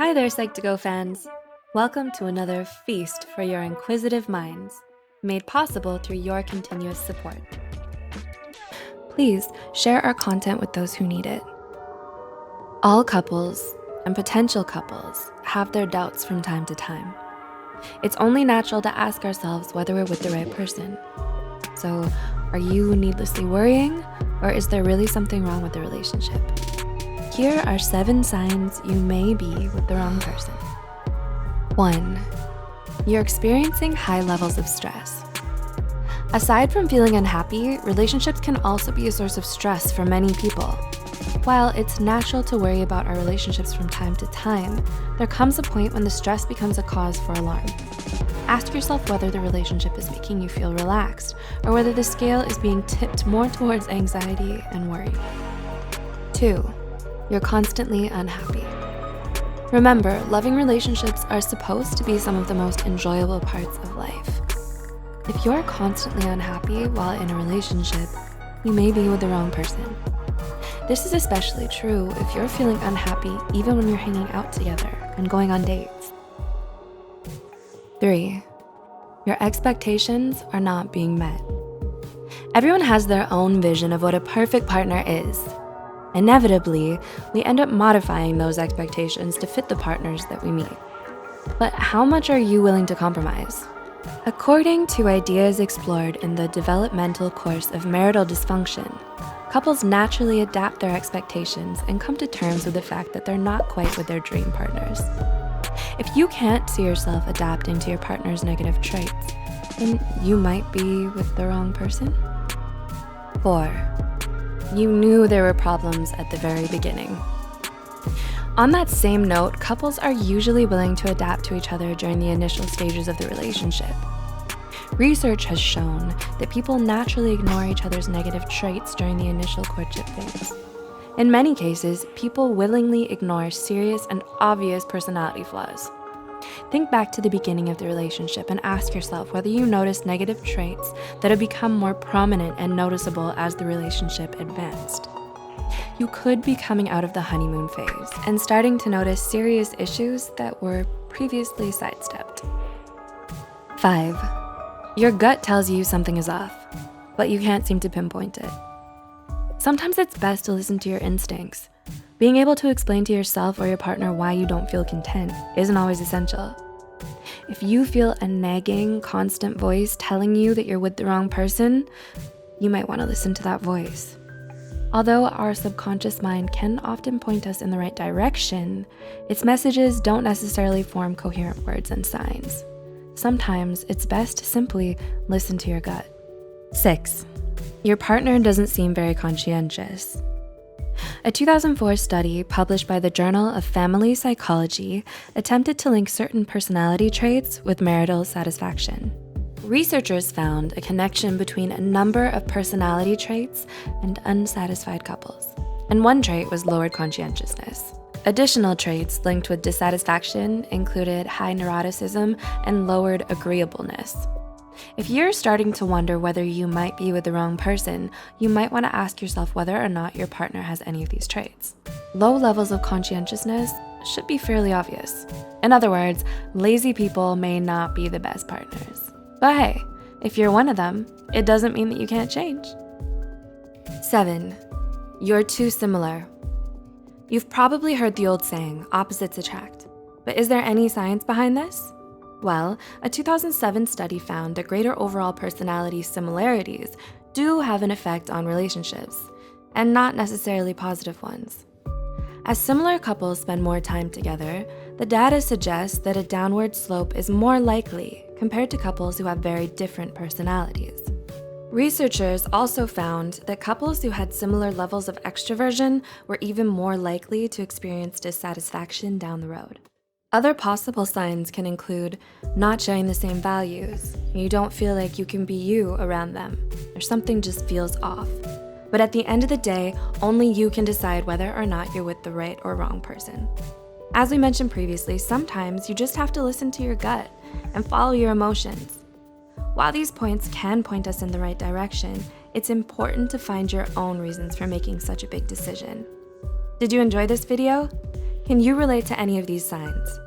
Hi there, Psych2Go fans. Welcome to another feast for your inquisitive minds, made possible through your continuous support. Please share our content with those who need it. All couples and potential couples have their doubts from time to time. It's only natural to ask ourselves whether we're with the right person. So, are you needlessly worrying, or is there really something wrong with the relationship? Here are 7 signs you may be with the wrong person. 1. You're experiencing high levels of stress. Aside from feeling unhappy, relationships can also be a source of stress for many people. While it's natural to worry about our relationships from time to time, there comes a point when the stress becomes a cause for alarm. Ask yourself whether the relationship is making you feel relaxed, or whether the scale is being tipped more towards anxiety and worry. 2. You're constantly unhappy. Remember, loving relationships are supposed to be some of the most enjoyable parts of life. If you're constantly unhappy while in a relationship, you may be with the wrong person. This is especially true if you're feeling unhappy even when you're hanging out together and going on dates. 3. Your expectations are not being met. Everyone has their own vision of what a perfect partner is. Inevitably, we end up modifying those expectations to fit the partners that we meet. But how much are you willing to compromise? According to ideas explored in the developmental course of marital dysfunction, couples naturally adapt their expectations and come to terms with the fact that they're not quite with their dream partners. If you can't see yourself adapting to your partner's negative traits, then you might be with the wrong person. 4. You knew there were problems at the very beginning. On that same note, couples are usually willing to adapt to each other during the initial stages of the relationship. Research has shown that people naturally ignore each other's negative traits during the initial courtship phase. In many cases, people willingly ignore serious and obvious personality flaws. Think back to the beginning of the relationship and ask yourself whether you noticed negative traits that have become more prominent and noticeable as the relationship advanced. You could be coming out of the honeymoon phase and starting to notice serious issues that were previously sidestepped. 5. Your gut tells you something is off, but you can't seem to pinpoint it. Sometimes it's best to listen to your instincts. Being able to explain to yourself or your partner why you don't feel content isn't always essential. If you feel a nagging, constant voice telling you that you're with the wrong person, you might want to listen to that voice. Although our subconscious mind can often point us in the right direction, its messages don't necessarily form coherent words and signs. Sometimes it's best to simply listen to your gut. 6. Your partner doesn't seem very conscientious. A 2004 study published by the Journal of Family Psychology attempted to link certain personality traits with marital satisfaction. Researchers found a connection between a number of personality traits and unsatisfied couples, and one trait was lowered conscientiousness. Additional traits linked with dissatisfaction included high neuroticism and lowered agreeableness. If you're starting to wonder whether you might be with the wrong person, you might want to ask yourself whether or not your partner has any of these traits. Low levels of conscientiousness should be fairly obvious. In other words, lazy people may not be the best partners. But hey, if you're one of them, it doesn't mean that you can't change. 7. You're too similar. You've probably heard the old saying, opposites attract. But is there any science behind this? Well, a 2007 study found that greater overall personality similarities do have an effect on relationships, and not necessarily positive ones. As similar couples spend more time together, the data suggests that a downward slope is more likely compared to couples who have very different personalities. Researchers also found that couples who had similar levels of extroversion were even more likely to experience dissatisfaction down the road. Other possible signs can include not sharing the same values. You don't feel like you can be you around them, or something just feels off. But at the end of the day, only you can decide whether or not you're with the right or wrong person. As we mentioned previously, sometimes you just have to listen to your gut and follow your emotions. While these points can point us in the right direction, it's important to find your own reasons for making such a big decision. Did you enjoy this video? Can you relate to any of these signs?